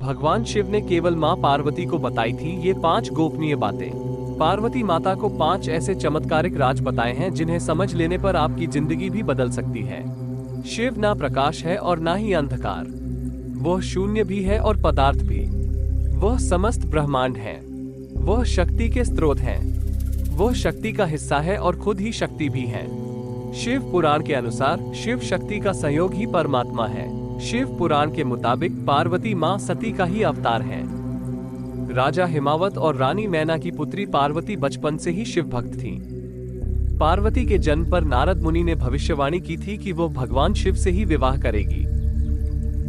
भगवान शिव ने केवल मां पार्वती को बताई थी ये 5 गोपनीय बातें। पार्वती माता को 5 ऐसे चमत्कारिक राज बताए हैं जिन्हें समझ लेने पर आपकी जिंदगी भी बदल सकती है। शिव ना प्रकाश है और ना ही अंधकार, वह शून्य भी है और पदार्थ भी। वह समस्त ब्रह्मांड है, वह शक्ति के स्रोत हैं, वह शक्ति का हिस्सा है और खुद ही शक्ति भी है। शिव पुराण के अनुसार शिव शक्ति का संयोग ही परमात्मा है। शिव पुराण के मुताबिक पार्वती मां सती का ही अवतार है। राजा हिमावत और रानी मैना की पुत्री पार्वती बचपन से ही शिव भक्त थी। पार्वती के जन्म पर नारद मुनि ने भविष्यवाणी की थी कि वो भगवान शिव से ही विवाह करेगी।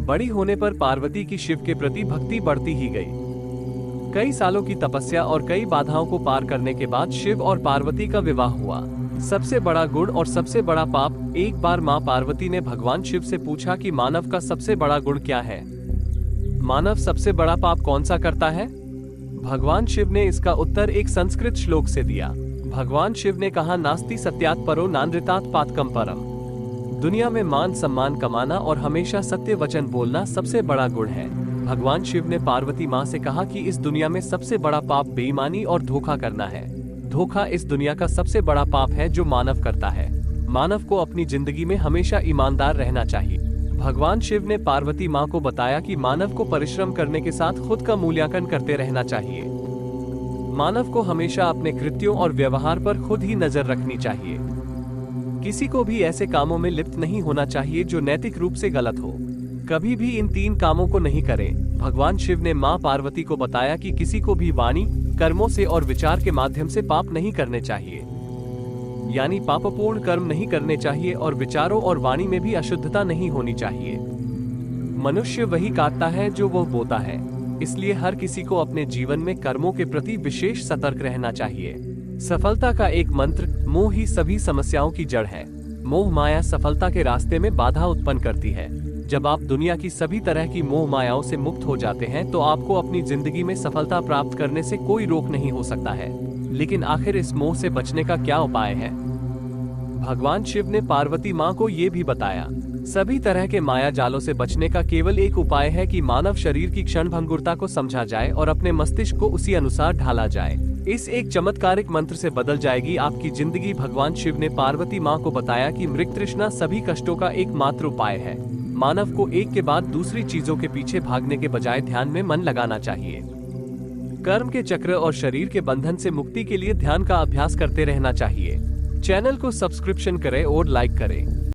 बड़ी होने पर पार्वती की शिव के प्रति भक्ति बढ़ती ही गई। कई सालों की तपस्या और कई बाधाओं को पार करने के बाद शिव और पार्वती का विवाह हुआ। सबसे बड़ा गुण और सबसे बड़ा पाप। एक बार मां पार्वती ने भगवान शिव से पूछा कि मानव का सबसे बड़ा गुण क्या है? मानव सबसे बड़ा पाप कौन सा करता है? भगवान शिव ने इसका उत्तर एक संस्कृत श्लोक से दिया। भगवान शिव ने कहा, नास्ति सत्यात् परो नानृतात् पातकं परम। दुनिया में मान सम्मान कमाना और हमेशा सत्य वचन बोलना सबसे बड़ा गुण है। भगवान शिव ने पार्वती मां से कहा कि इस दुनिया में सबसे बड़ा पाप बेईमानी और धोखा करना है। धोखा इस दुनिया का सबसे बड़ा पाप है जो मानव करता है। मानव को अपनी जिंदगी में हमेशा ईमानदार रहना चाहिए। भगवान शिव ने पार्वती मां को बताया कि मानव को परिश्रम करने के साथ खुद का मूल्यांकन करते रहना चाहिए। मानव को हमेशा अपने कृत्यों और व्यवहार पर खुद ही नजर रखनी चाहिए। किसी को भी ऐसे कामों में लिप्त नहीं होना चाहिए जो नैतिक रूप से गलत हो। कभी भी इन 3 कामों को नहीं करें। भगवान शिव ने मां पार्वती को बताया कि किसी को भी वाणी, कर्मों से और विचार के माध्यम से पाप नहीं करने चाहिए, यानी पापपूर्ण कर्म नहीं करने चाहिए और विचारों और वाणी में भी अशुद्धता नहीं होनी चाहिए। मनुष्य वही काटता है जो वह बोता है, इसलिए हर किसी को अपने जीवन में कर्मों के प्रति विशेष सतर्क रहना चाहिए। सफलता का एक मंत्र, मोह ही सभी समस्याओं की जड़ है। मोह माया सफलता के रास्ते में बाधा उत्पन्न करती है। जब आप दुनिया की सभी तरह की मोह मायाओं से मुक्त हो जाते हैं तो आपको अपनी जिंदगी में सफलता प्राप्त करने से कोई रोक नहीं हो सकता है। लेकिन आखिर इस मोह से बचने का क्या उपाय है? भगवान शिव ने पार्वती मां को ये भी बताया, सभी तरह के माया जालों से बचने का केवल एक उपाय है कि मानव शरीर की क्षणभंगुरता को समझा जाए और अपने मस्तिष्क को उसी अनुसार ढाला जाए। इस एक चमत्कारिक मंत्र से बदल जाएगी आपकी जिंदगी। भगवान शिव ने पार्वती मां को बताया कि मृग तृष्णा सभी कष्टों का एकमात्र उपाय है। मानव को एक के बाद दूसरी चीजों के पीछे भागने के बजाय ध्यान में मन लगाना चाहिए। कर्म के चक्र और शरीर के बंधन से मुक्ति के लिए ध्यान का अभ्यास करते रहना चाहिए। चैनल को सब्सक्रिप्शन करें और लाइक करें।